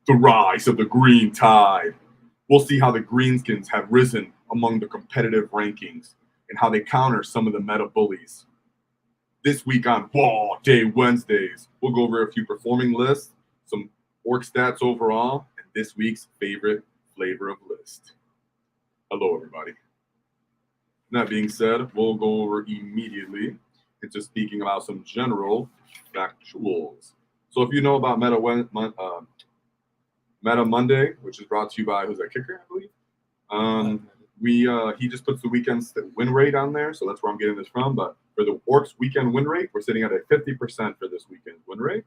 The rise of the green tide. We'll see how the greenskins have risen among the competitive rankings and how they counter some of the meta bullies. This week on WAAAGH Day Wednesdays, we'll go over a few performing lists, some orc stats overall, and this week's favorite flavor of list. Hello, everybody. That being said, we'll go over immediately into speaking about some general factuals. So if you know about Meta Monday, which is brought to you by, who's that, Kicker, I believe? He just puts the weekend's win rate on there, so that's where I'm getting this from. But for the Orcs weekend win rate, we're sitting at a 50% for this weekend's win rate.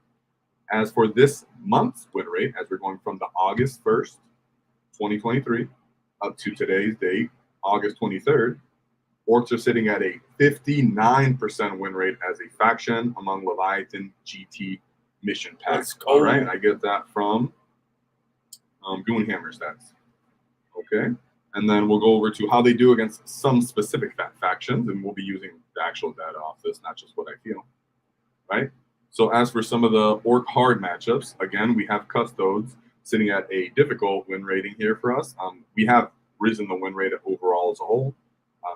As for this month's win rate, as we're going from the August 1st, 2023, up to today's date, August 23rd, Orcs are sitting at a 59% win rate as a faction among Leviathan GT mission packs. All right, I get that from Goonhammer stats. Okay, and then we'll go over to how they do against some specific factions, and we'll be using the actual data off this, not just what I feel. Right. So as for some of the Orc hard matchups, again, we have Custodes sitting at a difficult win rating here for us. We have risen the win rate overall as a whole.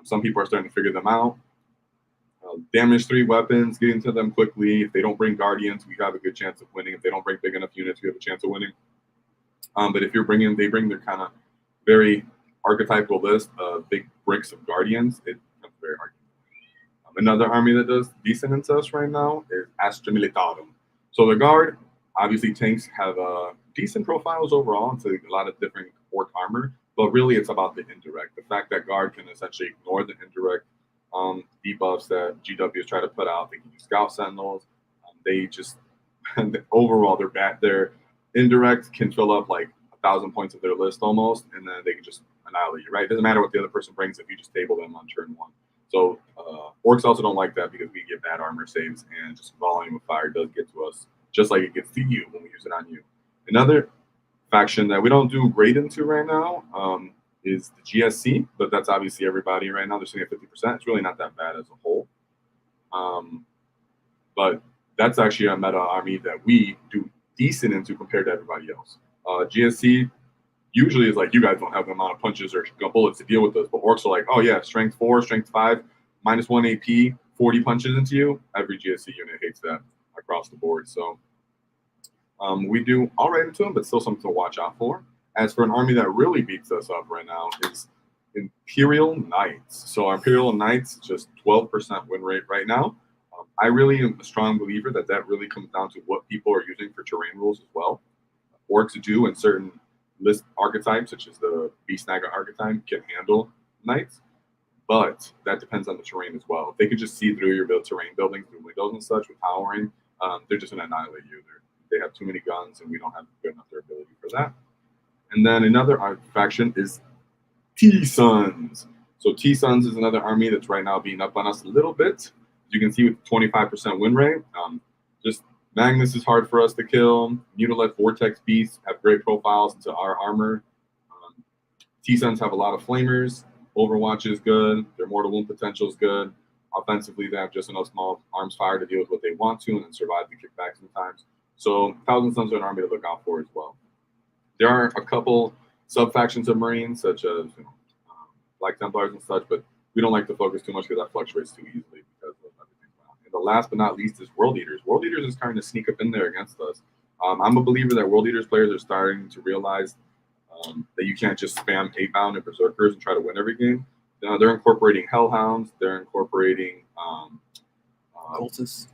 Some people are starting to figure them out. Damage 3 weapons, getting to them quickly. If they don't bring Guardians, we have a good chance of winning. If they don't bring big enough units, we have a chance of winning. But if they bring their kind of very archetypal list of big bricks of Guardians, it becomes very hard. Another army that does decent in us right now is Astra Militarum. So the Guard, obviously tanks have decent profiles overall. It's a lot of different orc armor, but really it's about the indirect. The fact that Guard can essentially ignore the indirect debuffs that GWs try to put out. They can use Scout Sentinels. They just, overall, they're bad. Their indirect can fill up like 1,000 points of their list almost, and then they can just annihilate you, right? It doesn't matter what the other person brings if you just table them on turn 1. So orcs also don't like that because we get bad armor saves, and just volume of fire does get to us, just like it gets to you when we use it on you. Another faction that we don't do great into right now is the GSC, but that's obviously everybody right now. They're sitting at 50%. It's really not that bad as a whole. But that's actually a meta army that we do decent into compared to everybody else. GSC usually is like, you guys don't have the amount of punches or bullets to deal with this, but orcs are like, oh yeah, strength 4, strength 5, -1 AP, 40 punches into you. Every GSC unit hates that across the board. So we do all right into them, but still something to watch out for. As for an army that really beats us up right now is Imperial Knights. So our Imperial Knights, just 12% win rate right now. I really am a strong believer that really comes down to what people are using for terrain rules as well. Orcs do in certain list archetypes, such as the Beast Naga archetype, can handle Knights, but that depends on the terrain as well. If they can just see through your terrain buildings, through windows and such with powering, they're just going to annihilate you. They have too many guns, and we don't have good enough durability for that. And then another faction is T-Sons. So T-Sons is another army that's right now being up on us a little bit. You can see with 25% win rate. Just Magnus is hard for us to kill. Mutilet Vortex Beasts have great profiles into our armor. T-Sons have a lot of flamers. Overwatch is good. Their mortal wound potential is good. Offensively, they have just enough small arms fire to deal with what they want to and then survive the kickback sometimes. So Thousand Sons are an army to look out for as well. There are a couple sub-factions of Marines, such as Black Templars and such, but we don't like to focus too much because that fluctuates too easily because of everything. And the last but not least is World Eaters. World Eaters is starting to sneak up in there against us. I'm a believer that World Eaters players are starting to realize that you can't just spam 8-bound and Berserkers and try to win every game. They're incorporating Hellhounds. They're incorporating Cultists.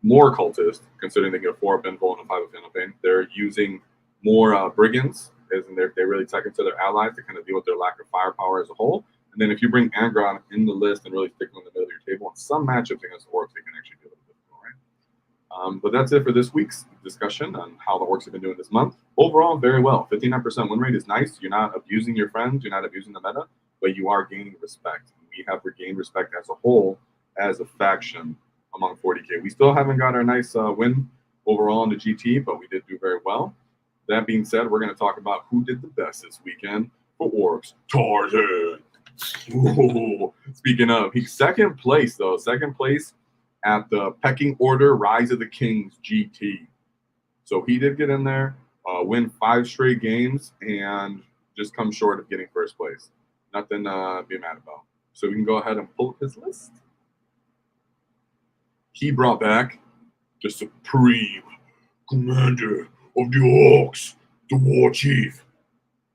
More Cultists, considering they get a 4-up invul and a 5-up Pain. They're using more Brigands, as in they really tech into their allies to kind of deal with their lack of firepower as a whole. And then if you bring Angron in the list and really stick them in the middle of your table, in some matchups against Orcs, they can actually be a little difficult, right? But that's it for this week's discussion on how the Orcs have been doing this month. Overall, very well. 59% win rate is nice. You're not abusing your friends. You're not abusing the meta, but you are gaining respect. We have regained respect as a whole, as a faction among 40K. We still haven't got our nice win overall in the GT, but we did do very well. That being said, we're going to talk about who did the best this weekend for Orcs. Tarzan. Ooh. Speaking of, he's second place, though. Second place at the Pecking Order Rise of the Kings GT. So he did get in there. win 5 straight games, and just come short of getting first place. Nothing to be mad about. So we can go ahead and pull up his list. He brought back the Supreme Commander of the Orcs, the War Chief,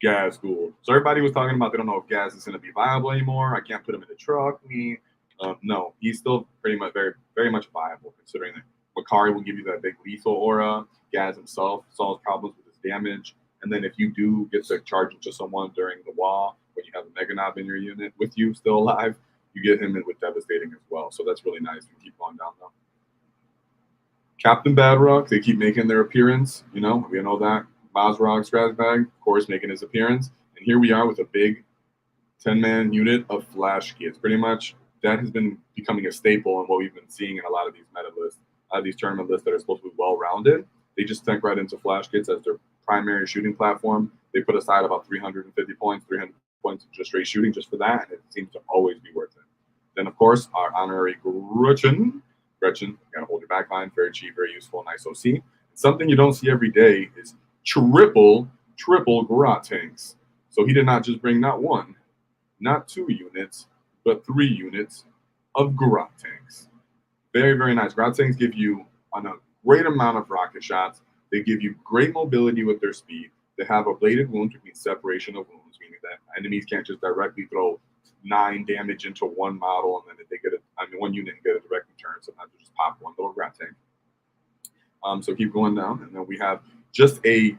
Gaz Gould. So everybody was talking about they don't know if Gaz is going to be viable anymore. I can't put him in the truck. No, he's still pretty much very much viable, considering that Makari will give you that big lethal aura. Gaz himself solves problems with his damage. And then if you do get to charge into someone during the WAAAGH, when you have a Mega Knob in your unit with you still alive, you get him in with Devastating as well. So that's really nice. We keep going down though. Captain Badrock, they keep making their appearance. You know, we know that. Mazrog Strasbag, of course, making his appearance. And here we are with a big 10-man unit of Flash Kids. Pretty much that has been becoming a staple in what we've been seeing in a lot of these meta lists, a lot of these tournament lists that are supposed to be well-rounded. They just tank right into Flash Kids as their primary shooting platform. They put aside about 350 points, 300 points of just straight shooting just for that, and it seems to always be worth it. Then, of course, our honorary Gretchen, gotta hold your backline, very cheap, very useful, nice OC. Something you don't see every day is triple Garrote tanks. So he did not just bring not 1, not 2 units, but 3 units of Garrote tanks. Very, very nice. Garrote tanks give you a great amount of rocket shots. They give you great mobility with their speed. They have a bladed wound, which means separation of wounds, meaning that enemies can't just directly throw 9 damage into one model and then they get one unit and get a direct return. Sometimes they just pop one little Garrote tank. So keep going down, and then we have just a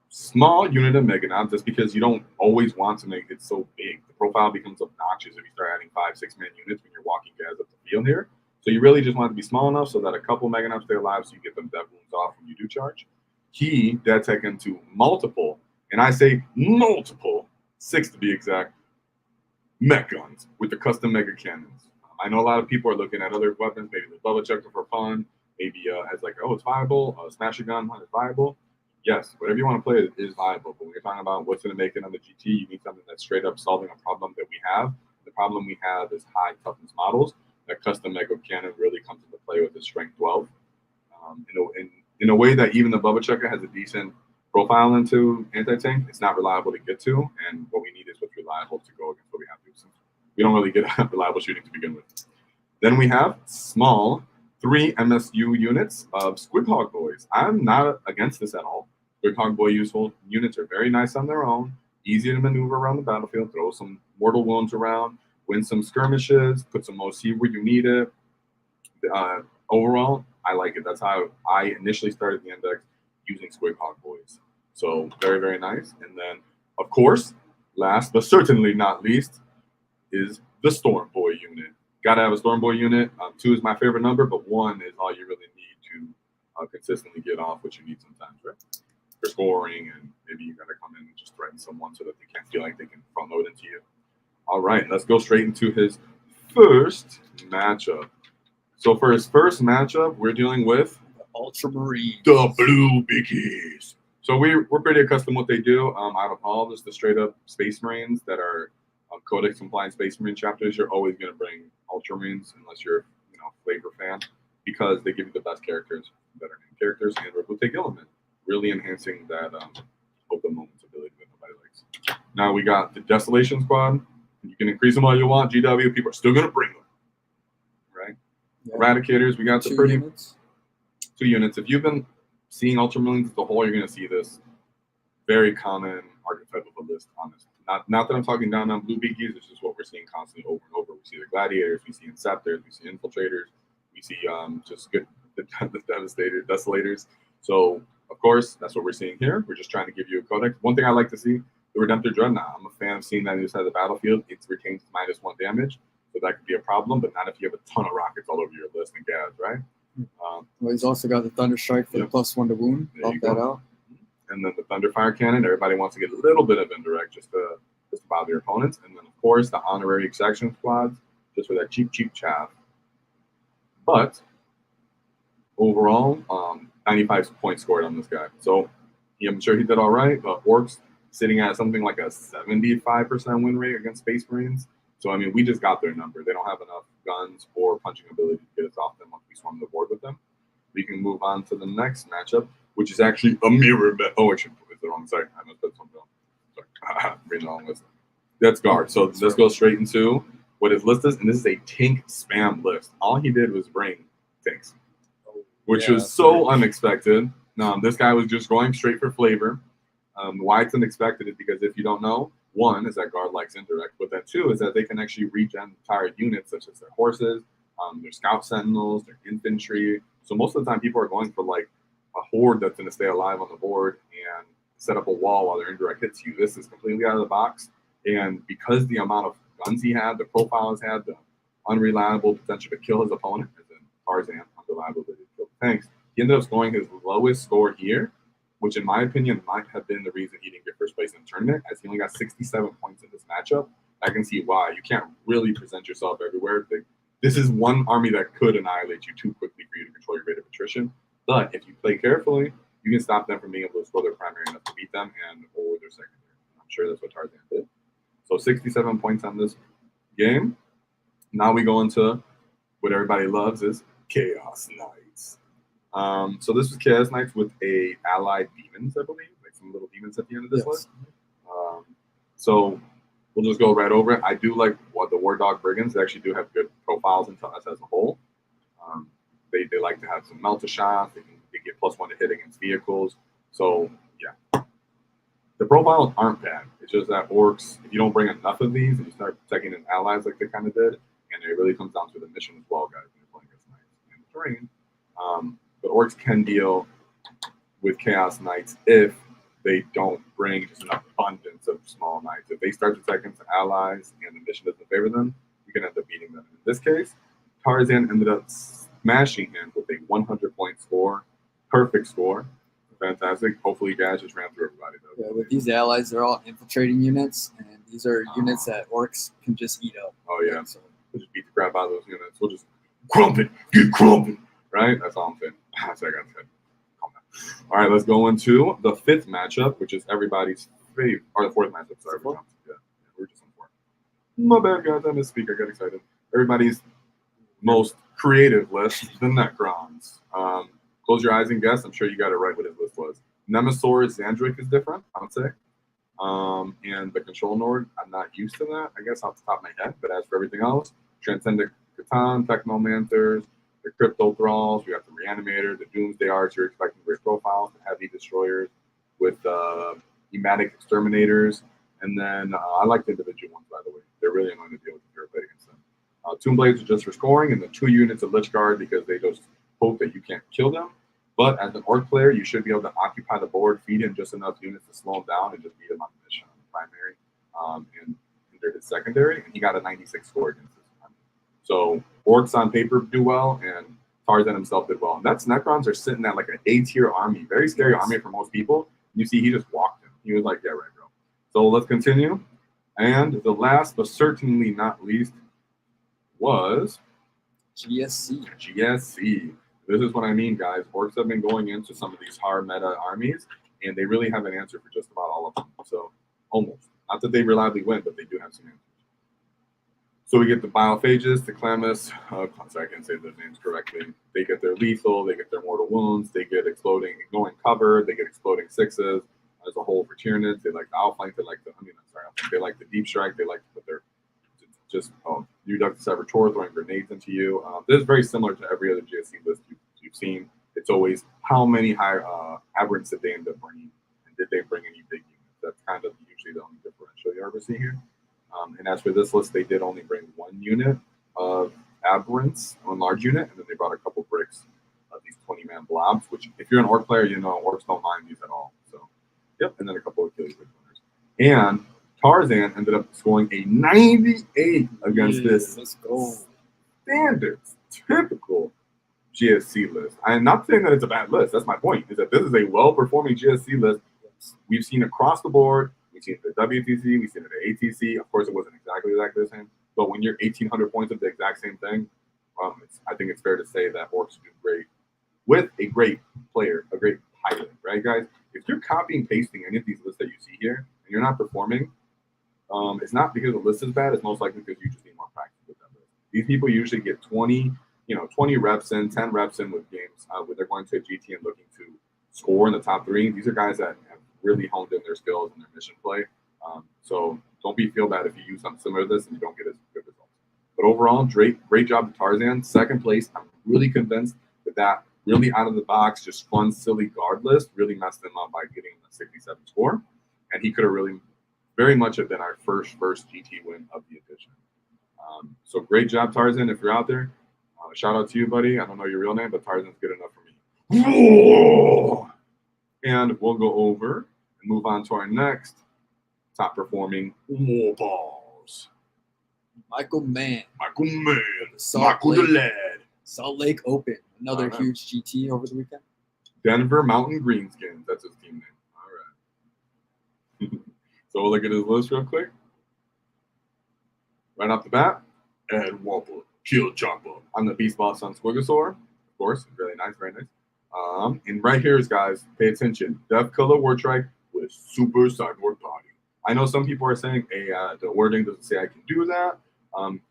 small unit of Mega Knob, just because you don't always want to make it so big. The profile becomes obnoxious if you start adding 5-6-man units when you're walking guys up the field here. So you really just want to be small enough so that a couple Mega Knobs stay alive, so you get them death wounds off when you do charge. He dead tech into multiple, and I say multiple, 6 to be exact, mech guns with the custom mega cannons. I know a lot of people are looking at other weapons, maybe the Bubba Checker for fun, maybe as like, oh, it's viable, Smasher Gun is viable. Yes, whatever you want to play is viable, but when you're talking about what's going to make it on the GT, you need something that's straight up solving a problem that we have. The problem we have is high toughness models. That custom mega cannon really comes into play with the strength 12. In a way that even the Bubba Checker has a decent profile into anti-tank, it's not reliable to get to, and what we need is what's reliable to go against what we have to. Since we don't really get reliable shooting to begin with. Then we have small 3 MSU units of Squighog Boys. I'm not against this at all. Squighog Boy useful units are very nice on their own, easy to maneuver around the battlefield, throw some mortal wounds around, win some skirmishes, put some OC where you need it. Overall, I like it. That's how I initially started the index, using Squighog Boys. So very, very nice. And then, of course, last but certainly not least, is the Storm Boy unit. Got to have a Storm Boy unit. 2 is my favorite number, but 1 is all you really need to consistently get off what you need sometimes, right? For scoring, and maybe you got to come in and just threaten someone so that they can't feel like they can front load into you. All right, let's go straight into his first matchup. So for his first matchup, we're dealing with The Ultramarine. the Blue Biggies. So we're pretty accustomed to what they do. Out of all this, the straight up Space Marines that are Codex compliant Space Marine chapters, you're always going to bring Ultramarines unless you're flavor fan, because they give you the best characters, better named characters, and Repute Gilliman, really enhancing that open moments ability that nobody likes. Now we got the Desolation Squad. You can increase them all you want. GW, people are still going to bring them, right? Yeah. Eradicators, we got the 2 units. 2 units. If you've been seeing Ultramarines as a whole, you're going to see this very common archetype of a list, honestly. Not that I'm talking down on Blue Biggies, it's just what we're seeing constantly over and over. We see the Gladiators, we see Inceptors, we see Infiltrators, we see just good the Desolators. So, of course, that's what we're seeing here. We're just trying to give you a codex. One thing I like to see, the Redemptor Dreadnought. I'm a fan of seeing that on the side of the battlefield. It retains -1 damage, so that could be a problem, but not if you have a ton of rockets all over your list and gas, right? Well, he's also got the Thunder Strike for the +1 to wound. Help that out. And then the Thunderfire Cannon. Everybody wants to get a little bit of indirect just to bother your opponents. And then, of course, the Honorary Extraction Squads, just for that cheap chaff. But overall, 95 points scored on this guy. So I'm sure he did all right, but Orcs sitting at something like a 75% win rate against Space Marines. So, I mean, we just got their number. They don't have enough guns or punching ability to get us off them once we swarm the board with them. We can move on to the next matchup. which is actually a mirror. Oh, actually, it's the wrong side. I must put something on. Sorry, reading the wrong list. That's guard. So let's go straight into what his list is, and this is a tank spam list. All he did was bring tanks, which was so unexpected. This guy was just going straight for flavor. Why it's unexpected is because if you don't know, one is that guard likes indirect, but then two is that they can actually regen entire units, such as their horses, their scout sentinels, their infantry. So most of the time, people are going for like a horde that's going to stay alive on the board and set up a wall while their indirect hits you. This is completely out of the box. And because the amount of guns he had, the profile he had, the unreliable potential to kill his opponent, as in Tarzan, unreliable ability to kill the tanks, he ended up scoring his lowest score here, which in my opinion might have been the reason he didn't get first place in the tournament, as he only got 67 points in this matchup. I can see why. You can't really present yourself everywhere. This is one army that could annihilate you too quickly for you to control your rate of attrition. But if you play carefully, you can stop them from being able to score their primary enough to beat them and or their secondary. I'm sure that's what Tarzan did. So 67 points on this game. Now we go into what everybody loves is Chaos Knights. So this was Chaos Knights with a allied demons, I believe, like some little demons at the end of this list. So we'll just go right over it. I do like what the War Dog Brigands. They actually do have good profiles into us as a whole. They like to have some melter shots. They get +1 to hit against vehicles. So yeah, the profiles aren't bad. It's just that orcs, if you don't bring enough of these and you start taking in allies like they kind of did, and it really comes down to the mission as well, guys, when you're playing against knights and terrain. But orcs can deal with Chaos Knights if they don't bring just an abundance of small knights. If they start to attack into allies and the mission doesn't favor them, you can end up beating them. In this case, Tarzan ended up smashing him with a 100-point score. Perfect score. Fantastic. Hopefully you guys just ran through everybody, though. Yeah, with these allies, they're all infiltrating units, and these are units that orcs can just eat up. Oh, yeah. So we'll just beat the crap out of those units. We'll just crumpet, get crumpet, right? That's all I'm saying. That's what I got to say. All right, let's go into the 5th matchup, which is everybody's favorite, or the 4th matchup. Sorry, we're just on 4. My bad, guys. I misspeak. I got excited. Everybody's most creative list, the Necrons. Close your eyes and guess. I'm sure you got it right what his list was. Nemesaurus Xandric is different, I would say. And the Control Nord, I'm not used to that, I guess, off the top of my head. But as for everything else, Transcendent Catan, Technomancers, the Crypto Thralls, we got the Reanimator, the Doomsday Archer, expecting great profiles, the Heavy Destroyers with Hematic Exterminators. And then I like the individual ones, by the way. They're really annoying to deal with if you're playing against them. Tomb Blades are just for scoring, and the 2 units of Lich Guard because they just hope that you can't kill them. But as an Orc player, you should be able to occupy the board, feed him just enough units to slow him down, and just beat him on the mission on the primary and hinder his secondary. And he got a 96 score against this one. So Orcs on paper do well, and Tarzan himself did well. And that's Necrons are sitting at like an A-tier army, very scary army for most people. You see, he just walked him. He was like, yeah, right, bro. So let's continue. And the last, but certainly not least, was GSC. This is what I mean, guys. Orcs have been going into some of these hard meta armies, and they really have an answer for just about all of them. So, almost. Not that they reliably win, but they do have some answers. So we get the Biophages, the Clamus. Sorry, I can't say their names correctly. They get their lethal, they get their mortal wounds, they get exploding, going cover, they get exploding 6s. As a whole for Tyranids, they like the outflank, they like the deep strike, they like to put their you duck the Saboteur throwing grenades into you. This is very similar to every other GSC list you've seen. It's always how many aberrants did they end up bringing, and did they bring any big units? That's kind of usually the only differential you ever see here. And as for this list, they did only bring 1 unit of aberrants, 1 large unit, and then they brought a couple bricks of these 20-man blobs, which if you're an Orc player, you know Orcs don't mind these at all. So, yep, and then a couple of Achilles winners. And Tarzan ended up scoring a 98 against this standard, typical GSC list. I'm not saying that it's a bad list. That's my point, is that this is a well-performing GSC list. We've seen across the board. We've seen it at WTC. We've seen it at ATC. Of course, it wasn't exactly the same. But when you're 1,800 points of the exact same thing, I think it's fair to say that Orcs do great with a great player, a great pilot, right, guys? If you're copying pasting any of these lists that you see here and you're not performing, it's not because the list is bad. It's most likely because you just need more practice with that list. These people usually get 20 reps in, 10 reps in with games when they're going to a GT and looking to score in the top 3. These are guys that have really honed in their skills and their mission play. So don't feel bad if you use something similar to this and you don't get as good results. But overall, great job to Tarzan. Second place. I'm really convinced that really out of the box, just fun, silly guard list really messed him up by getting a 67 score. And he could have really very much have been our first GT win of the edition. So great job, Tarzan. If you're out there, shout out to you, buddy. I don't know your real name, but Tarzan's good enough for me. And we'll go over and move on to our next top performing war balls. Michael Mann. Michael the Lad. Salt Lake Open. Another huge GT over the weekend. Denver Mountain Greenskins. That's his team name. All right. So we'll look at his list real quick. Right off the bat, Ed Whopper, Kill Chopper. I'm the Beast Boss on Squigosaur. Of course, really nice, very nice. And right here is, guys, pay attention. Death Killer Wartrike with Super Cyborg Body. I know some people are saying, hey, the wording doesn't say I can do that.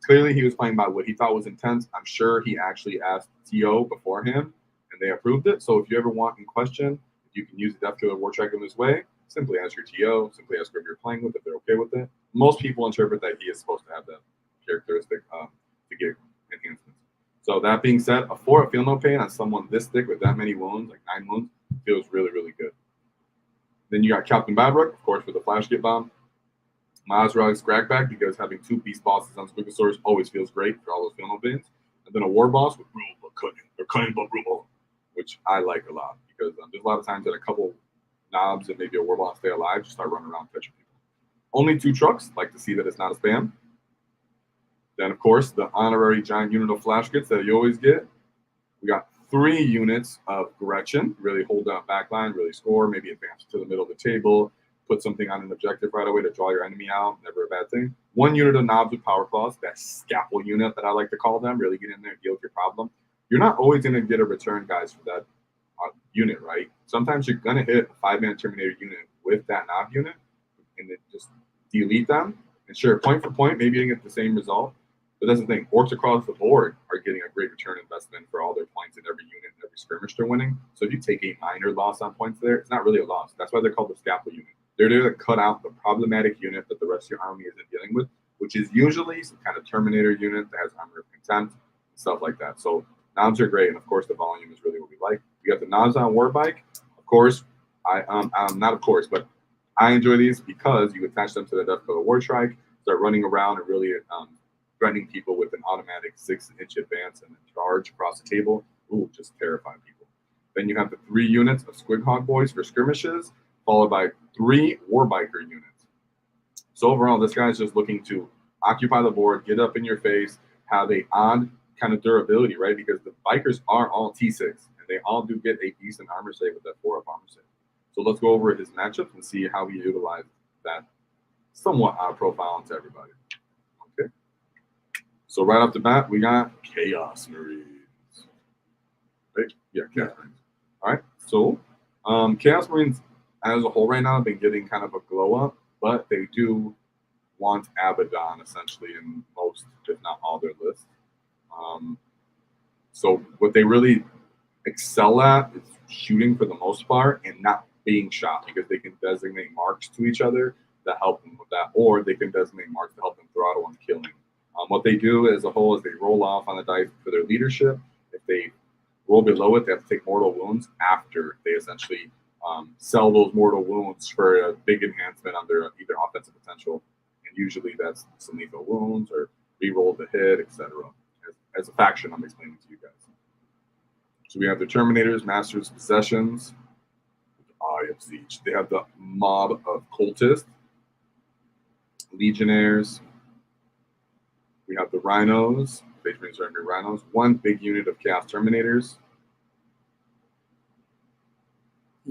Clearly, he was playing by what he thought was intense. I'm sure he actually asked TO before him, and they approved it. So if you ever want in question, you can use the Death Killer Wartrike in this way. Simply ask your TO. Simply ask whoever you're playing with if they're okay with it. Most people interpret that he is supposed to have that characteristic to get enhancements. So that being said, a 4 Feel No Pain on someone this thick with that many wounds, like 9 wounds, feels really, really good. Then you got Captain Babrook, of course, with the Flash Get Bomb. Mazrog's Scragback, because having 2 beast bosses on Squigosaurus always feels great for all those Feel No Pains. And then a War Boss with Rule but Cunning but Rule, which I like a lot, because there's a lot of times that a couple knobs and maybe a War Boss stay alive, just start running around touching people. Only 2 trucks, like to see that it's not a spam. Then, of course, the honorary giant unit of Flash Kits that you always get. We got 3 units of Gretchen, really hold down backline, really score, maybe advance to the middle of the table, put something on an objective right away to draw your enemy out, never a bad thing. 1 unit of Knobs with Power Claws, that scalpel unit that I like to call them, really get in there and deal with your problem. You're not always going to get a return, guys, for that unit, right? Sometimes you're going to hit a 5-man Terminator unit with that Knob unit and then just delete them. And sure, point for point, maybe you didn't get the same result. But that's the thing. Orcs across the board are getting a great return investment for all their points in every unit and every skirmish they're winning. So if you take a minor loss on points there, it's not really a loss. That's why they're called the scalpel unit. They're there to cut out the problematic unit that the rest of your army isn't dealing with, which is usually some kind of Terminator unit that has Armor of Contempt, stuff like that. So knobs are great, and of course the volume is really what we like. We got the knobs on Warbike. Of course, but I enjoy these because you attach them to the Death Killer Wartrike, start running around and really threatening people with an automatic 6-inch advance and a charge across the table. Ooh, just terrifying people. Then you have the 3 units of Squighog Boys for skirmishes, followed by 3 Warbiker units. So overall, this guy's just looking to occupy the board, get up in your face, have a odd kind of durability, right? Because the bikers are all T6, and they all do get a decent armor save with that 4-up armor save. So let's go over his matchups and see how he utilized that somewhat odd profile into everybody. Okay. So right off the bat, we got Chaos Marines. Right? Yeah, Chaos Marines. All right. So Chaos Marines as a whole right now have been getting kind of a glow up, but they do want Abaddon essentially in most, if not all, their lists. So what they really excel at is shooting for the most part and not being shot, because they can designate marks to each other that help them with that, or they can designate marks to help them throttle and killing. What they do as a whole is they roll off on the dice for their leadership. If they roll below it, they have to take mortal wounds after they essentially sell those mortal wounds for a big enhancement on their either offensive potential, and usually that's some lethal wounds or re-roll the hit, etc. As a faction, I'm explaining to you guys. So we have the Terminators, Masters of Possessions, Eye of Siege. They have the Mob of Cultists, Legionnaires. We have the Rhinos, Space Marines are under Rhinos. 1 big unit of Chaos Terminators.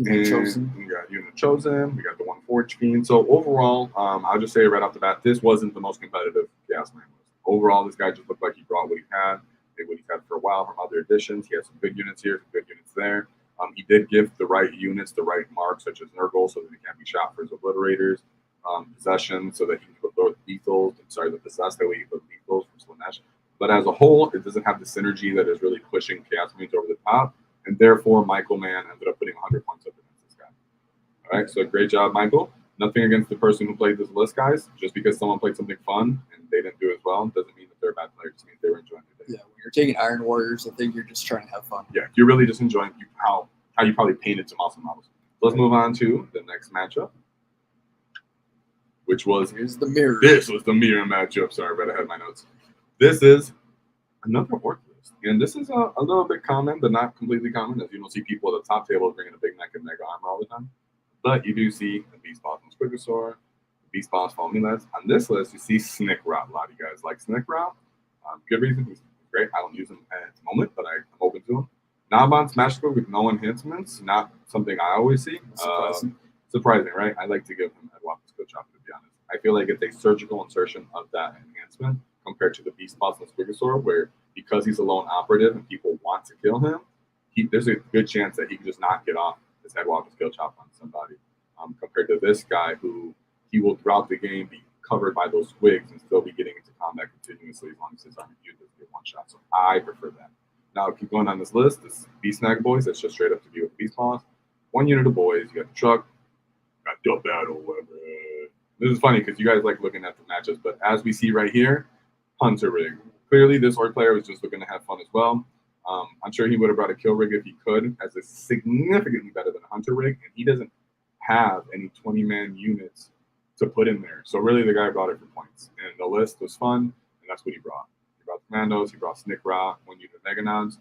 Chosen. We got Unit Chosen. We got the 1 Forge Fiend. So overall, I'll just say right off the bat, this wasn't the most competitive Chaos Marine list. Overall, this guy just looked like he brought what he had, what he's had for a while from other editions. He has some good units here, some good units there. He did give the right units the right marks, such as Nurgle, so that he can't be shot for his obliterators. Possession, so that he can put lethals. The possessed, that way he can put lethals from Slanesh. But as a whole, it doesn't have the synergy that is really pushing Chaos Marines over the top. and therefore Michael Mann ended up putting 100 points up against this guy. All right, so great job, Michael. Nothing against the person who played this list, guys. Just because someone played something fun and they didn't do as well doesn't mean that they're a bad player. It just means they were enjoying the day. Yeah, when you're taking Iron Warriors, I think you're just trying to have fun. Yeah, you're really just enjoying how you probably painted some awesome models. Let's move on to the next matchup, which was Here's the mirror. This was the mirror matchup. Sorry, but I had my notes. This is another orc list, and this is a little bit common, but not completely common, as you don't see people at the top table bringing a big neck and mega armor all the time. But you do see the Beast Boss and Squigosaur, Beast Boss following lads. On this list, you see Snickrat. A lot of you guys like Snickrat. Good reason. He's great. I don't use him at the moment, but I'm open to him. Nabon Smash Squid with no enhancements. Not something I always see. Surprising, right? I like to give him Headwalk Skill Chopper, to be honest. I feel like it's a surgical insertion of that enhancement compared to the Beast Boss and Squigosaur, where because he's a lone operative and people want to kill him, there's a good chance that he can just not get off his Headwalk Skill Chop on somebody. Compared to this guy who he will throughout the game be covered by those squigs and still be getting into combat continuously as long as his army uses get one shot. So I prefer that. Now keep going on this list. This Beast Snag Boys, that's just straight up to be with Beast Boss. One unit of boys, you got the truck, got the battle weapon. This is funny because you guys like looking at the matches, but as we see right here, Hunter Rig. Clearly this orc player was just looking to have fun as well. I'm sure he would have brought a Kill Rig if he could, as it's significantly better than a Hunter Rig, and he doesn't have any 20-man units to put in there. So really the guy brought it for points. And the list was fun, and that's what he brought. He brought Commandos, he brought Snickrat, one unit of Meganons.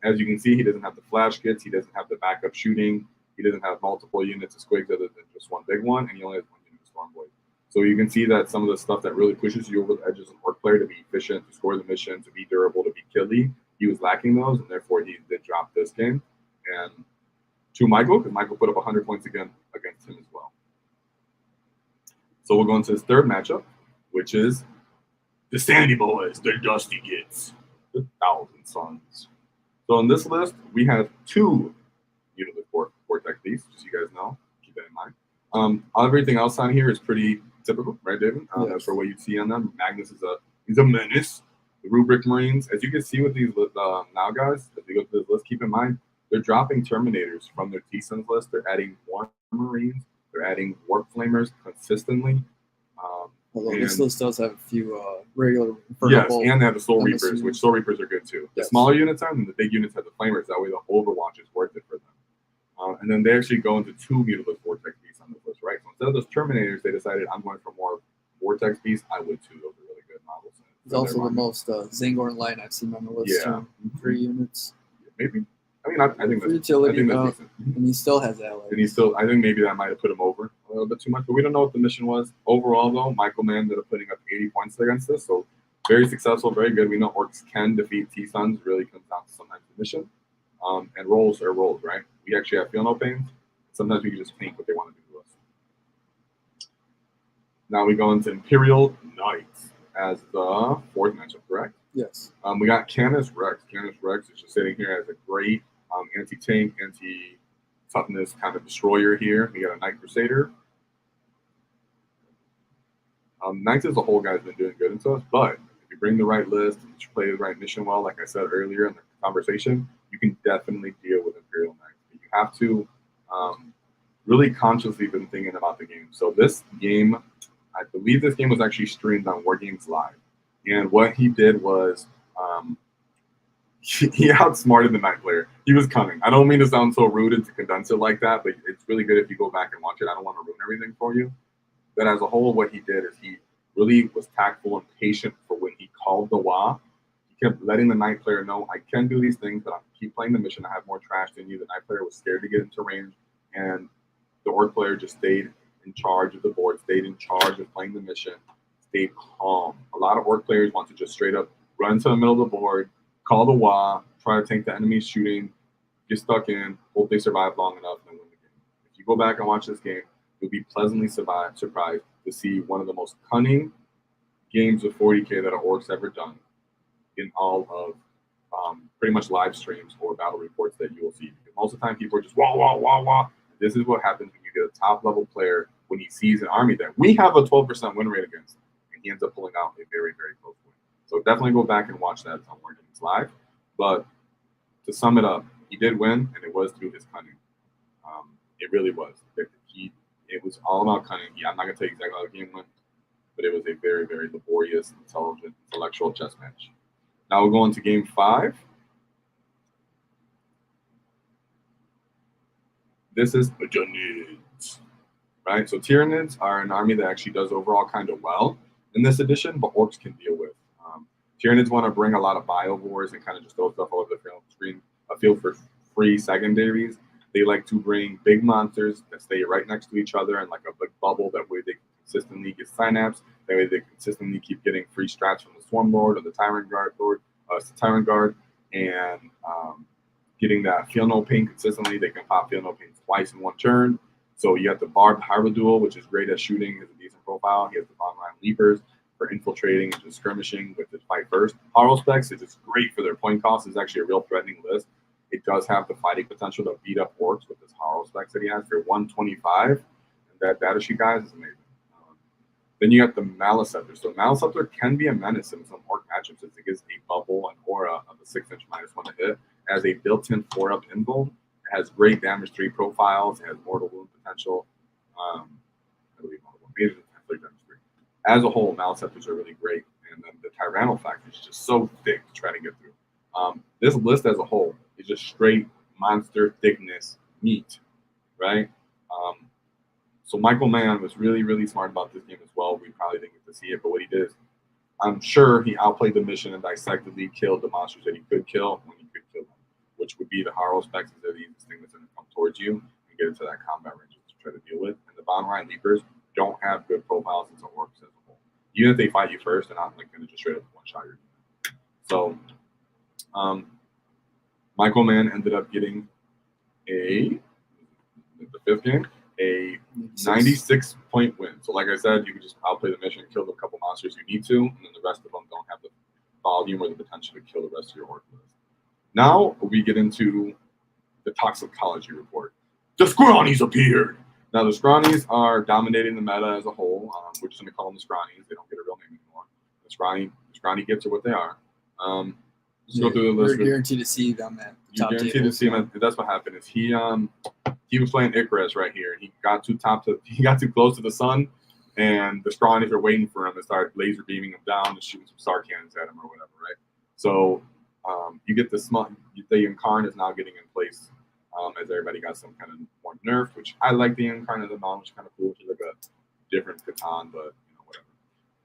As you can see, he doesn't have the flash kits, he doesn't have the backup shooting, he doesn't have multiple units of squigs other than just one big one, and he only has one unit of Storm Blade. So you can see that some of the stuff that really pushes you over the edges of an orc player to be efficient, to score the mission, to be durable, to be killy, he was lacking those, and therefore he did drop this game. And to Michael, because Michael put up 100 points again against him as well. So we'll go into his third matchup, which is the Sandy Boys, the Dusty Gits, the Thousand Suns. So in this list, we have two unit of Vortex Beasts, just so you guys know. Keep that in mind. Everything else on here is pretty typical, right, David? Yes. That's for what you'd see on them. Magnus he's a menace. The Rubric Marines, as you can see with these now guys, as we go through this list, keep in mind they're dropping Terminators from their T-Suns list. They're adding War Marines. They're adding Warp Flamers consistently. Although this list does have a few regular. Yes, and they have the Soul Reapers, which Soul Reapers are good too. The Yes. smaller units are, and the big units have the Flamers. That way the Overwatch is worth it for them. And then they actually go into two Mutalised Vortex Beasts on this list, right? So instead of those Terminators, they decided I'm going for more Vortex Beasts. I would too. Those are really good models. He's also the most Zangorn line I've seen on the list. Yeah. 3 units. Maybe. I mean, I think For that's utility, decent. and he still has allies. And he's still, I think maybe that might have put him over a little bit too much, but we don't know what the mission was. Overall, though, Michael Mann ended up putting up 80 points against this, so very successful, very good. We know orcs can defeat T-Suns. It really comes down to sometimes the mission. And rolls are rolls, right? We actually have feel no pains. Sometimes we can just paint what they want to do to us. Now we go into Imperial Knights as the fourth matchup, correct? Yes. We got Canis Rex. Canis Rex is just sitting here as a great anti-tank, anti-toughness kind of destroyer here. We got a Knight Crusader. Knights as a whole, guys, been doing good into us, but if you bring the right list, you play the right mission well, like I said earlier in the conversation, you can definitely deal with Imperial Knights. But you have to really consciously been thinking about the game. So this game, I believe this game was actually streamed on War Games Live. And what he did was he outsmarted the Knight player. He was cunning. I don't mean to sound so rude and to condense it like that, but it's really good if you go back and watch it. I don't want to ruin everything for you. But as a whole, what he did is he really was tactful and patient for when he called the WAAAGH. He kept letting the Knight player know, I can do these things, but I keep playing the mission. I have more trash than you. The Knight player was scared to get into range, and the Orc player just stayed in charge of the board, stayed in charge of playing the mission, stayed calm. A lot of Orc players want to just straight up run to the middle of the board, call the WAAAGH, try to tank the enemy's shooting, get stuck in, hope they survive long enough, and win the game. If you go back and watch this game, you'll be pleasantly surprised to see one of the most cunning games of 40K that an Orc's ever done in all of pretty much live streams or battle reports that you will see. Because most of the time, people are just wah, wah, wah, wah. This is what happens when you get a top-level player when he sees an army that we have a 12% win rate against, and he ends up pulling out a very, very close win. So definitely go back and watch that on War Games Live. But to sum it up, he did win, and it was through his cunning. It really was. It was all about cunning. I'm not gonna tell you exactly how the game went, but it was a very, very laborious, intelligent, intellectual chess match. Now we'll go into game 5. This is a Tyranids, right? So Tyranids are an army that actually does overall kind of well in this edition, but orcs can deal with. Tyranids want to bring a lot of biovores and kind of just throw stuff all over the screen, a field for free secondaries. They like to bring big monsters that stay right next to each other and like a big bubble. That way they can consistently get synapse. That way they consistently keep getting free strats from the Swarm Lord or the Tyrant Guard, and getting that Feel No Pain consistently. They can pop Feel No Pain twice in one turn. So you have the Barbed Pyroduel, which is great at shooting, has a decent profile. He has the Bottom Line Leapers for infiltrating and just skirmishing with his fight first. Harrowspecks is just great for their point cost. It's actually a real threatening list. It does have the fighting potential to beat up orcs with this Harrowspecks that he has for 125. And that data sheet, guys, is amazing. Then you got the Maliceptor. So Maliceptor can be a menace in some orc matchups as it gives a bubble and aura of a 6-inch -1 to hit. It has a built-in 4-up invuln. It has great damage 3 profiles. It has mortal wound potential. I believe mortal wound major damage 3. As a whole, Maliceptors are really great. And then the Tyrannal factor is just so thick to try to get through. This list as a whole is just straight monster thickness meat, right? So Michael Mann was really, really smart about this game as well. We probably didn't get to see it, but what he did is, I'm sure he outplayed the mission and dissectedly killed the monsters that he could kill when he could kill them, which would be the Harrowspecks. They're the easiest thing that's going to come towards you and get into that combat range to try to deal with. And the Bottom Line Leapers don't have good profiles into orcs as a whole. Even if they fight you first, they're not like going to just straight up one-shot your unit. So Michael Mann ended up getting the 5th game, a 96-point win. So like I said, you can just outplay the mission, kill the couple monsters you need to, and then the rest of them don't have the volume or the potential to kill the rest of your orc list. Now we get into the toxicology report. The Scrawnys appeared. Now the Scrawnys are dominating the meta as a whole. We're just going to call them the Scrawnys. They don't get a real name anymore. The Scrawny gets are what they are. Go through the list. We're guaranteed to see them at the top Guaranteed to see him. That's what happened. Is he was playing Icarus right here. He got too close to the sun, and the Scrawnies are waiting for him and start laser beaming him down and shooting some star cannons at him or whatever, right? So you get the Incarn is now getting in place as everybody got some kind of more nerfed, which I like the Incarn as a model, which is kind of cool. It's like a different Catan, but whatever.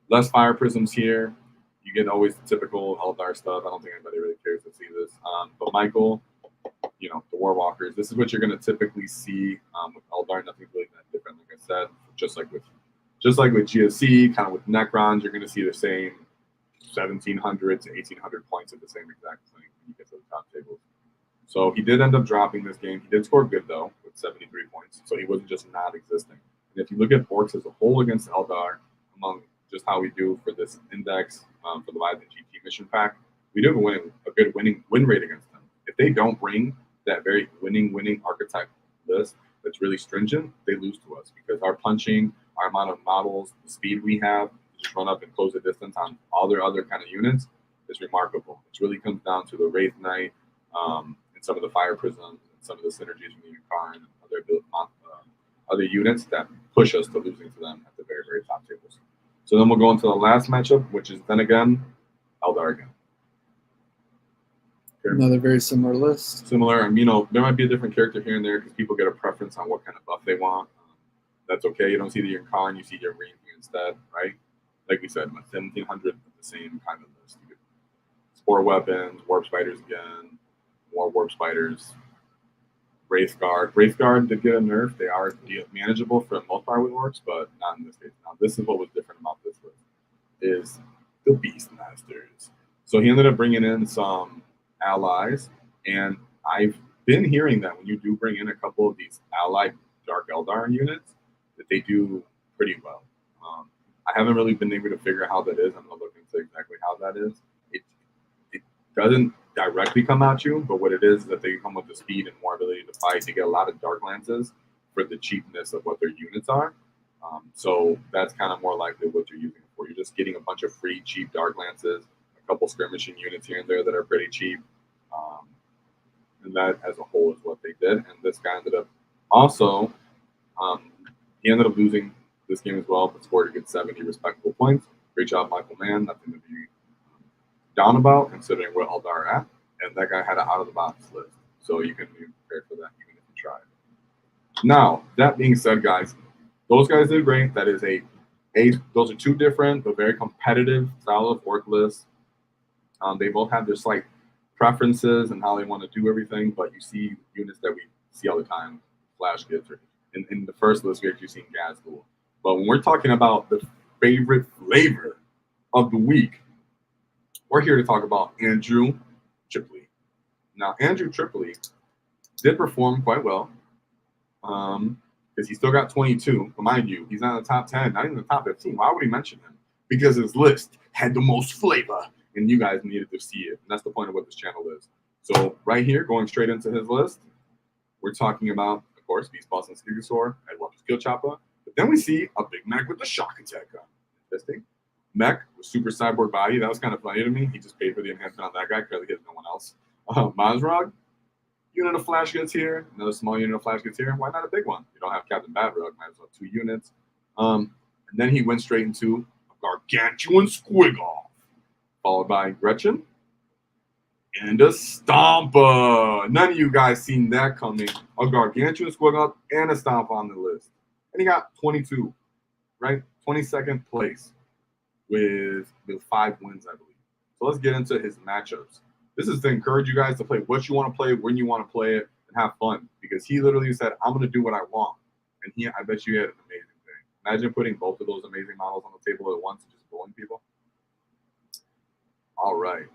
Less fire prisms here. You get always the typical Eldar stuff. I don't think anybody really cares to see this. But Michael, the Warwalkers, this is what you're going to typically see with Eldar. Nothing's really that different, like I said. Just like with GSC, kind of with Necrons, you're going to see the same 1,700 to 1,800 points at the same exact thing when you get to the top tables. So he did end up dropping this game. He did score good, though, with 73 points. So he wasn't just not existing. And if you look at orcs as a whole against Eldar, among just how we do for this index for the Live and GT mission pack, we do have a good win rate against them. If they don't bring that very winning archetype list that's really stringent, they lose to us because our punching, our amount of models, the speed we have to just run up and close the distance on all their other kind of units is remarkable. It really comes down to the Wraith Knight and some of the Fire Prisms and some of the synergies from the Incarn and other units that push us to losing to them at the very, very top tables. So then we'll go into the last matchup, which is then again, Eldar again. Another very similar list. Similar, and there might be a different character here and there because people get a preference on what kind of buff they want. That's okay. You don't see the Incarn, you see your Green instead, right? Like we said, 1,700 the same kind of list. You get Spore Weapons, Warp Spiders again, more Warp Spiders, Wraithguard. Wraithguard did get a nerf. They are manageable for the most part with orcs, but not in this case. Now, this is what was different about this list, is the Beastmasters. So he ended up bringing in some allies, and I've been hearing that when you do bring in a couple of these allied Dark Eldar units, that they do pretty well. I haven't really been able to figure out how that is. I'm going to look into exactly how that is. It doesn't directly come at you, but what it is that they come with the speed and more ability to fight. They get a lot of Dark Lances for the cheapness of what their units are. So that's kind of more likely what you're using it for. You're just getting a bunch of free, cheap Dark Lances, a couple skirmishing units here and there that are pretty cheap. And that as a whole is what they did. And this guy ended up also, he ended up losing this game as well, but scored a good 70 respectable points. Great job, Michael Mann. Nothing to be down about considering where Eldar are at. And that guy had an out-of-the-box list. So you can be prepared for that even if you try. Now, that being said, guys, those guys did great. That is those are two different but very competitive style of orc lists. They both have their slight preferences and how they want to do everything, but you see units that we see all the time, Flash Kids, or in the first list we actually seen Gazgul. But when we're talking about the favorite flavor of the week, we're here to talk about Andrew Tripley. Now, Andrew Tripley did perform quite well, because he still got 22. But mind you, he's not in the top 10, not even the top 15. Why would he mention him? Because his list had the most flavor, and you guys needed to see it. And that's the point of what this channel is. So right here, going straight into his list, we're talking about, of course, Beast Boss and Stegosaur, Edward's Kill Chopper. But then we see a Big Mac with the Shock Attack gun. Interesting. Mech with Super Cyborg Body. That was kind of funny to me. He just paid for the enhancement on that guy. Clearly, he has no one else. Mazrog, unit of Flash Goods here. Another small unit of Flash Goods here. Why not a big one? You don't have Captain Badrug. Might as well have 2 units. And then he went straight into a Gargantuan Squiggle, followed by Gretchen and a Stomper. None of you guys seen that coming. A Gargantuan Squiggle and a Stomper on the list. And he got 22, right? 22nd place with 5 wins, I believe. So let's get into his matchups. This is to encourage you guys to play what you want to play, when you want to play it, and have fun. Because he literally said, I'm going to do what I want. And I bet you he had an amazing thing. Imagine putting both of those amazing models on the table at once and just blowing people. All right.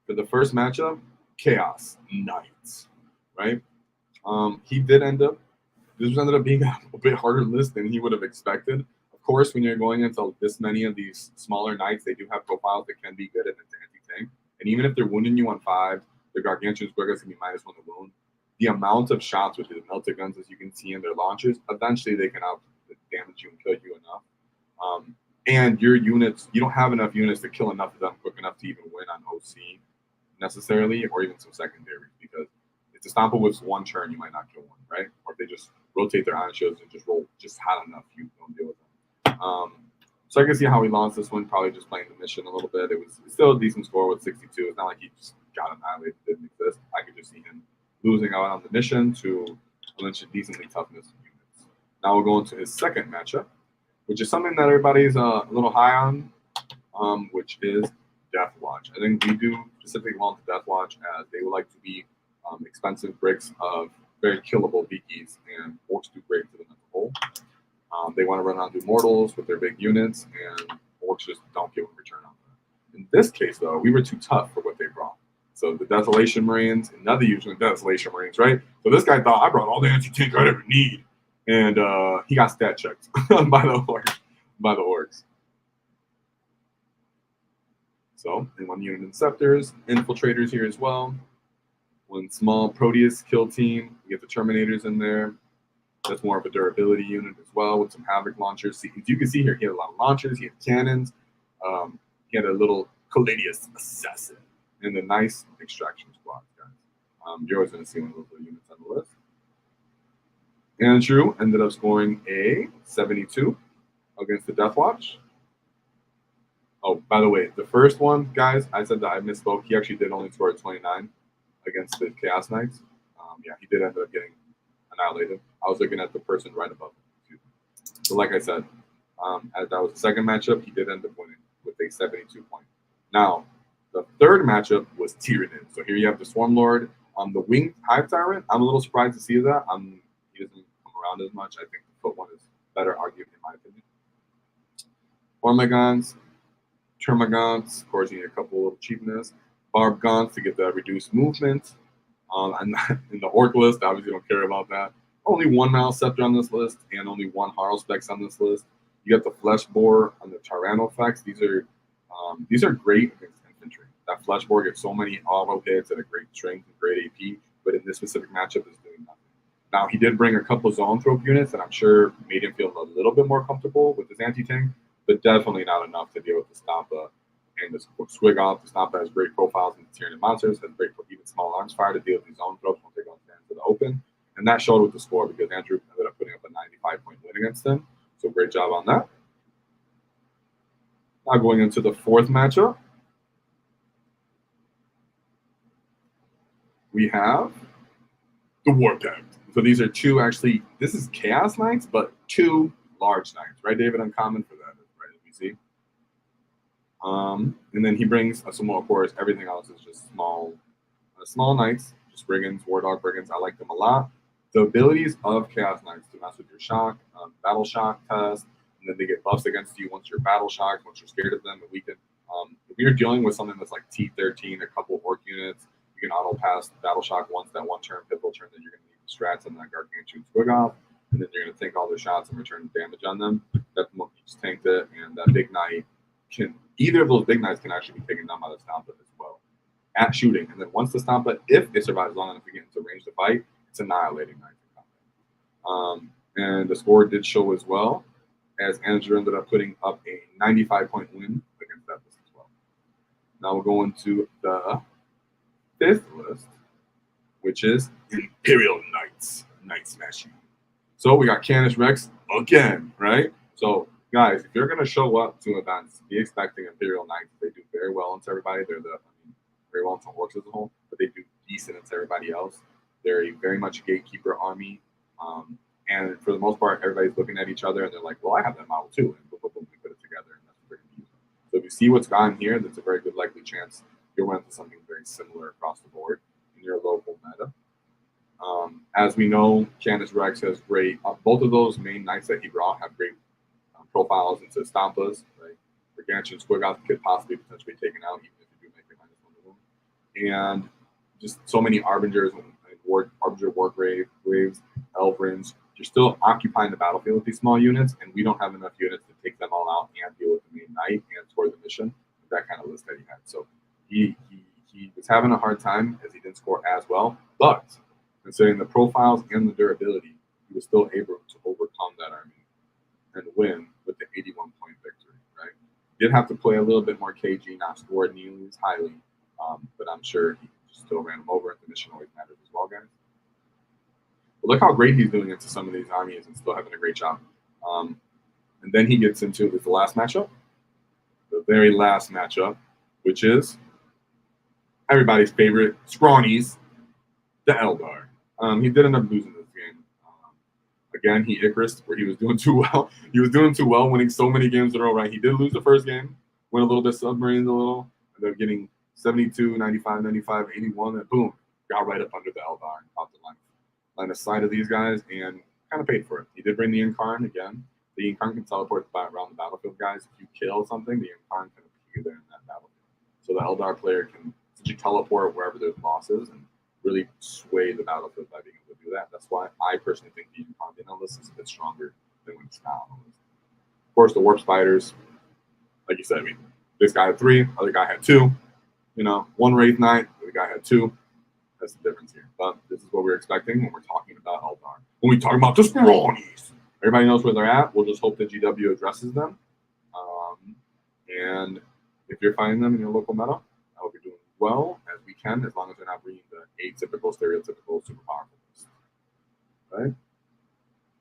For the first matchup, Chaos Knights, right? He did ended up being a bit harder list than he would have expected. Of course, when you're going into this many of these smaller knights, they do have profiles that can be good at its anti-tank. And even if they're wounding you on 5, the Gargantuan Squiggle can be -1 to wound. The amount of shots with his melted guns, as you can see in their launchers, eventually they can out damage you and kill you enough. And your units, you don't have enough units to kill enough of them quick enough to even win on OC necessarily, or even some secondaries, because if the Stomper was 1 turn, you might not kill one, right? Or if they just rotate their iron shields and just roll just hot enough, you don't deal with them. So I can see how he lost this one, probably just playing the mission a little bit. It was still a decent score with 62. It's not like he just got annihilated, didn't exist. I could just see him losing out on the mission to a bunch of decently toughness units. Now we'll go into his second matchup, which is something that everybody's a little high on, which is Death Watch. I think we do specifically well to Death Watch as they would like to be expensive bricks of very killable Beakies, and Orcs do great to them as a whole. They want to run onto mortals with their big units, and Orcs just don't give a return on that. In this case, though, we were too tough for what they brought. So the Desolation Marines, another usually Desolation Marines, right? So this guy thought, I brought all the anti-tank I'd ever need. And he got stat checked by the Orcs. So, and 1 unit Inceptors, Infiltrators here as well. 1 small Proteus kill team. We get the Terminators in there. That's more of a durability unit as well with some Havoc launchers. See, you can see here, he had a lot of launchers. He had cannons. He had a little Caladius Assassin and the nice Extraction Squad, guys. You're always going to see one of those little units on the list. Andrew ended up scoring a 72 against the Death Watch. Oh, by the way, the first one, guys, I said that I misspoke. He actually did only score a 29 against the Chaos Knights. Yeah, he did end up getting annihilated. I was looking at the person right above him. So like I said, as that was the second matchup, he did end up winning with a 72 point. Now, the third matchup was Tyranid. So here you have the Swarm Lord on the Winged Hive Tyrant. I'm a little surprised to see that. He doesn't come around as much. I think the foot one is better argued in my opinion. Ormagons, Termagants, of course you need a couple of cheapness. Barbgons to get that reduced movement. And in the Orc list, obviously don't care about that. Only 1 Malscepter on this list, and only 1 Harlspex on this list. You got the Flesh Boar on the Tyrannofax. These are great against infantry. That Flesh Boar gets so many auto hits at a great strength and great AP, but in this specific matchup is doing nothing. Now he did bring a couple Zoanthrope units that I'm sure made him feel a little bit more comfortable with his anti-tank, but definitely not enough to deal with the Stompa And the Swig Off, the Stompa has great profiles in Tyranid monsters, has great even small arms fire to deal with these zone throws once they go into the open. And that showed with the score because Andrew ended up putting up a 95-point win against him. So great job on that. Now going into the fourth matchup, we have the WAAAGH. So these are two, actually, this is Chaos Knights, but two large Knights, right, David? Uncommon for that, right, as we see. And then he brings some more, of course, everything else is just small Knights, just Brigands, War Dog Brigands. I like them a lot. The abilities of Chaos Knights to mess with your shock, battle shock test, and then they get buffs against you once you're battle shocked, once you're scared of them. And we can, if you're dealing with something that's like T13, a couple orc units, you can auto pass battle shock once that one turn, pivotal turn, then you're going to need the strats on that Gargantuan Squig Off, and then you're going to take all their shots and return damage on them. That you just tanked it, and that big knight can, either of those big knights can actually be taken down by the Stompa as well at shooting. And then once the Stompa, if it survives long enough to get into range to fight, it's annihilating knights in combat. And the score did show as well, as Andrew ended up putting up a 95-point win against that list as well. Now we'll go into the fifth list, which is Imperial Knights, Knight Smashing. So we got Canis Rex again, right? So guys, if you're going to show up to events, be expecting Imperial Knights. They do very well into everybody. They're very well into orcs as a whole, but they do decent into everybody else. They're very much a gatekeeper army. And for the most part, everybody's looking at each other and they're like, well, I have that model too. And boom, boom, boom, we put it together and that's what they're going to use. So if you see what's gone here, that's a very good likely chance you'll run into something very similar across the board in your local meta. As we know, Canis Rex has great, both of those main knights that he brought have great profiles into Stompas, right? Gargantuan Squig Off could possibly potentially be taken out even if you do make it -1 to 1. And just so many Arbingers and Arbinger Wargraves, Elvrins. You're still occupying the battlefield with these small units, and we don't have enough units to take them all out and deal with the main knight and score the mission with that kind of list that he had. So he was having a hard time as he didn't score as well, but considering the profiles and the durability, he was still able to overcome that army and win with the 81-point victory, right? Did have to play a little bit more KG, not scored nearly as highly, but I'm sure he still ran him over, and the mission always matters as well, guys. But look how great he's doing into some of these armies and still having a great job. And then he gets into the last matchup, the very last matchup, which is everybody's favorite, Scrawnys, the Eldar. He did end up losing this game. Again, he Icarus, where he was doing too well. He was doing too well, winning so many games in a row, right? He did lose the first game, went a little bit submarines a little, and then getting 72, 95, 95, 81, and boom, got right up under the Eldar and caught the line of sight of these guys and kind of paid for it. He did bring the Incarn again. The Incarn can teleport around the battlefield, guys. If you kill something, the Incarn can appear there in that battlefield. So the Eldar player can essentially teleport wherever there's bosses and really sway the battlefield by being able to do that. That's why I personally think the Incarn being on the list is a bit stronger than when it's not on the list. Of course, the Warp Spiders, like you said, I mean, this guy had 3, other guy had 2. You know, 1 Wraith Knight, the guy had 2. That's the difference here. But this is what we're expecting when we're talking about Eldar. When we talk about the Scrawnys, everybody knows where they're at. We'll just hope that GW addresses them. And if you're finding them in your local meta, I hope you're doing well as we can, as long as they're not bringing the atypical, stereotypical, super powerful list. Right?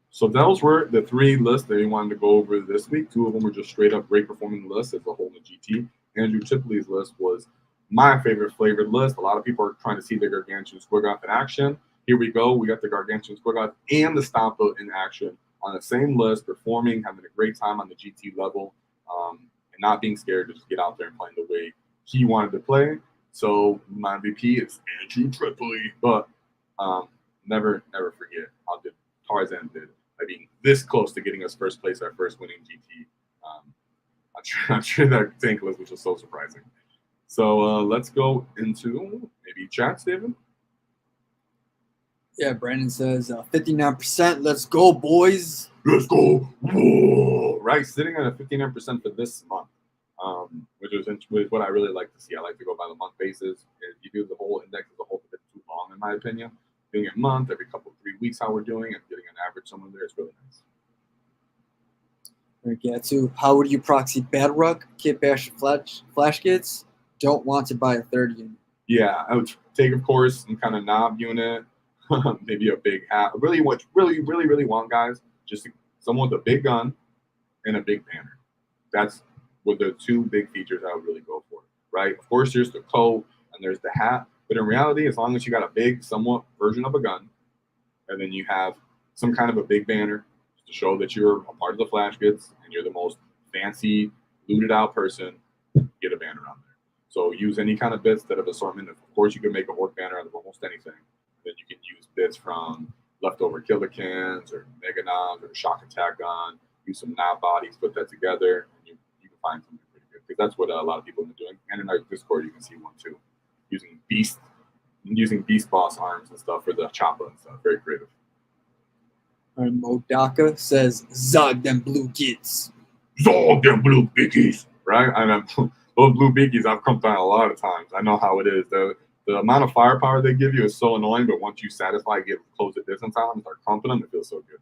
So those were the 3 lists that we wanted to go over this week. 2 of them were just straight up great performing lists as a whole in the GT. Andrew Chipley's list was my favorite flavored list. A lot of people are trying to see the Gargantuan Squig Off in action. Here we go. We got the Gargantuan Squig Off and the Stompa in action on the same list, performing, having a great time on the GT level, and not being scared to just get out there and playing the way he wanted to play. So my MVP is Andrew Tripley, but never forget how good Tarzan did by being this close to getting us first place, our first winning GT. I'm sure that tank list was just so surprising. So let's go into maybe chats, David. Yeah, Brandon says 59%. Let's go, boys. Let's go. Whoa. Right, sitting at a 59% for this month, which is what I really like to see. I like to go by the month basis. If you do the whole index as a whole, it's a bit too long, in my opinion. Doing it a month, every couple, 3 weeks, how we're doing, and getting an average somewhere there is really nice. We're gonna get to how would you proxy Bad Ruck, Kit Bash, Flash Kits? Don't want to buy a third unit. Yeah, I would take, of course, some kind of knob unit, maybe a big hat. Really, what really want, guys, just someone with a big gun and a big banner. That's what the two big features I would really go for, right? Of course, there's the coat and there's the hat, but in reality, as long as you got a big, somewhat version of a gun, and then you have some kind of a big banner to show that you're a part of the Flash Kits and you're the most fancy, looted out person, get a banner on there. So use any kind of bits that have assortment. Of course, you can make a orc banner out of almost anything. Then you can use bits from leftover killikins or mega knobs or shock attack gun. Use some knob bodies, put that together, and you can find something pretty good. Because that's what a lot of people have been doing. And in our Discord, you can see one too, using beast boss arms and stuff for the choppa and stuff. Very creative. And Modaka says, Zog them blue kids. Zog them blue biggies. Right? I mean, those blue biggies I've come down a lot of times. I know how it is. The amount of firepower they give you is so annoying, but once you satisfy, close the distance on them, start comping them, it feels so good.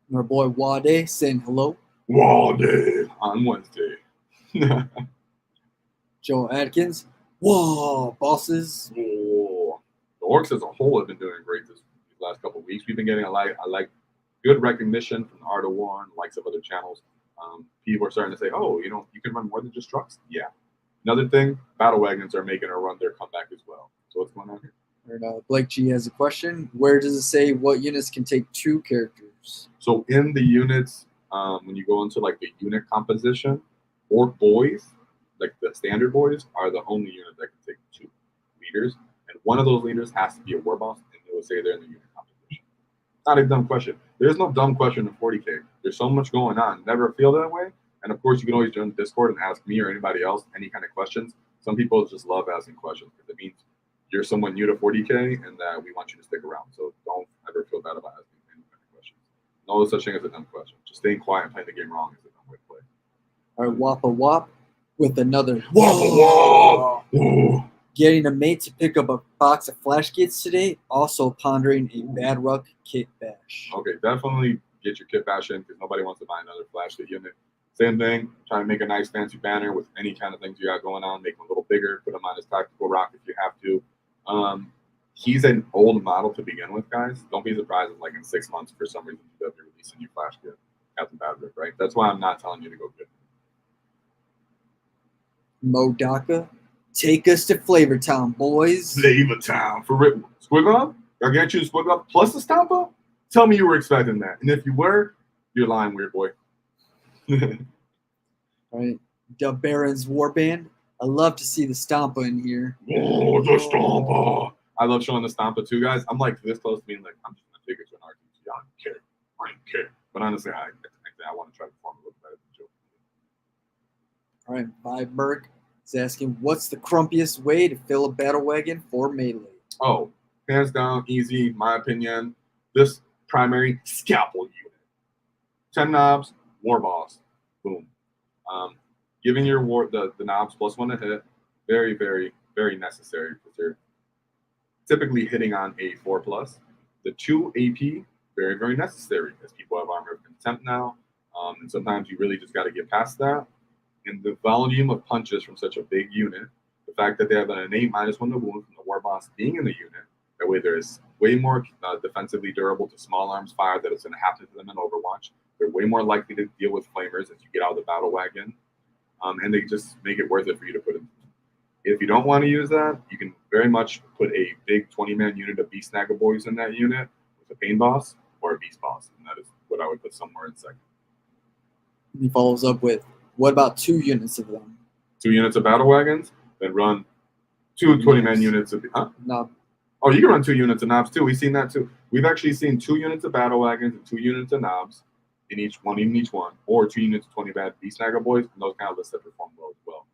And our boy WAAAGH saying hello. WAAAGH on Wednesday. Joe Atkins, whoa, bosses. Oh, the orcs as a whole have been doing great these last couple of weeks. We've been getting a good recognition from the Art of War and likes of other channels. People are starting to say, oh, you can run more than just trucks. Yeah. Another thing, battle wagons are making a run their comeback as well. So what's going on here? And, Blake G has a question. Where does it say what units can take 2 characters? So in the units, when you go into like the unit composition, orc boys, like the standard boys, are the only unit that can take 2 leaders. And one of those leaders has to be a war boss, and it will say they're in the unit composition. Not a dumb question. There's no dumb question in 40K. There's so much going on. Never feel that way. And of course, you can always join the Discord and ask me or anybody else any kind of questions. Some people just love asking questions because it means you're someone new to 40K and that we want you to stick around. So don't ever feel bad about asking any kind of questions. No such thing as a dumb question. Just staying quiet and playing the game wrong is a dumb way to play. All right, Wappa Wap with another Wappa Wap! Getting a mate to pick up a box of Flash Kits today. Also pondering a Bad Ruck Kit Bash. Okay, definitely get your Kit Bash in because nobody wants to buy another Flash Kit unit. Same thing, trying to make a nice fancy banner with any kind of things you got going on, make them a little bigger, put them on his tactical rock if you have to. He's an old model to begin with, guys. Don't be surprised if like in 6 months for some reason they'll be releasing new Flash Kit. Captain Badrick, right? That's why I'm not telling you to go get it. Modaka, take us to Flavor Town, boys. Flavor Town for real. Squiggle up? I got you to squiggle up plus the stomp up? Tell me you were expecting that. And if you were, you're lying, weird boy. All right, Dub Baron's Warband. I love to see the Stompa in here. Oh, the Stompa! I love showing the Stompa too, guys. I'm like this close to being like, I'm just gonna take it to an RPG. I don't care. But honestly, I want to try to perform a little better than Joe. All right, Vibe Merc is asking, what's the crumpiest way to fill a battle wagon for melee? Oh, hands down, easy. My opinion. This primary scalpel unit. 10 knobs, war boss. Boom. Giving your the knobs +1 to hit, very, very, very necessary because they're typically hitting on a 4+. The 2 AP, very, very necessary as people have Armor of Contempt now, and sometimes you really just got to get past that. And the volume of punches from such a big unit, the fact that they have an innate -1 to wound from the war boss being in the unit, that way there's way more defensively durable to small arms fire that is going to happen to them in Overwatch. They're way more likely to deal with flamers as you get out of the battle wagon. And they just make it worth it for you to put in. If you don't want to use that, you can very much put a big 20-man unit of Beast Snagger Boys in that unit with a Pain Boss or a Beast Boss. And that is what I would put somewhere in second. He follows up with, what about 2 units of them? 2 units of battle wagons, then run 2 20-man units of... Huh? No. Oh, you can run 2 units of knobs too. We've seen that too. We've actually seen 2 units of battle wagons and 2 units of knobs in each one, or 2 units of 20 bad Beast Snagger Boys, and those kind of lists that perform well as well.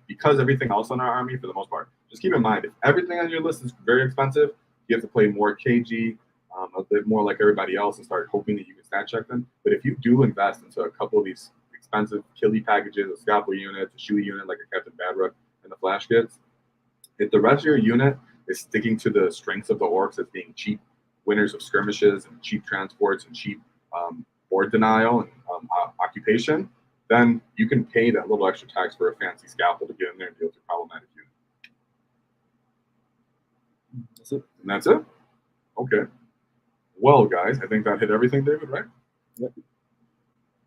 Because everything else on our army, for the most part, just keep in mind, if everything on your list is very expensive, you have to play more KG, a bit more like everybody else, and start hoping that you can stat check them. But if you do invest into a couple of these expensive killy packages, a scalpel unit, a shoey unit like a Captain Badrook, and the Flash Kits, if the rest of your unit is sticking to the strengths of the orcs as being cheap winners of skirmishes and cheap transports and cheap board denial and occupation, then you can pay that little extra tax for a fancy scalpel to get in there and deal with your problematic unit. That's it. And that's it? Okay. Well, guys, I think that hit everything, David, right? Yep.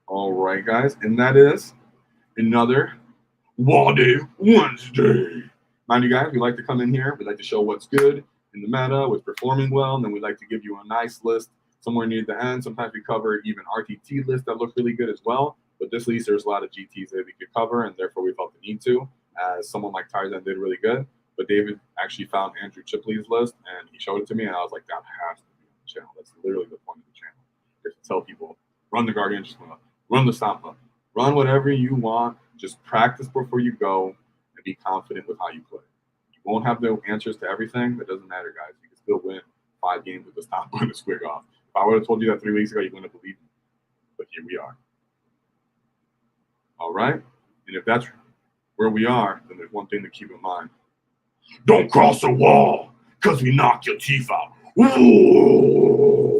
All right, guys. And that is another WAAAGH Wednesday. Mind you guys, we like to come in here. We like to show what's good in the meta, what's performing well, and then we like to give you a nice list somewhere near the end. Sometimes we cover even RTT lists that look really good as well. But this list, there's a lot of GTs that we could cover, and therefore we felt the need to, as someone like Tarzan did really good. But David actually found Andrew Chipley's list, and he showed it to me, and I was like, that has to be on the channel. That's literally the point of the channel. Just to tell people, run the Gargantuan Club, run the Stomp Club, run whatever you want. Just practice before you go and be confident with how you play. You won't have the answers to everything. That doesn't matter, guys. You can still win 5 games with the Stomp and the Squig Off. If I would have told you that 3 weeks ago, you wouldn't have believed me. But here we are. All right? And if that's where we are, then there's one thing to keep in mind. Don't cross the wall, because we knock your teeth out. Ooh.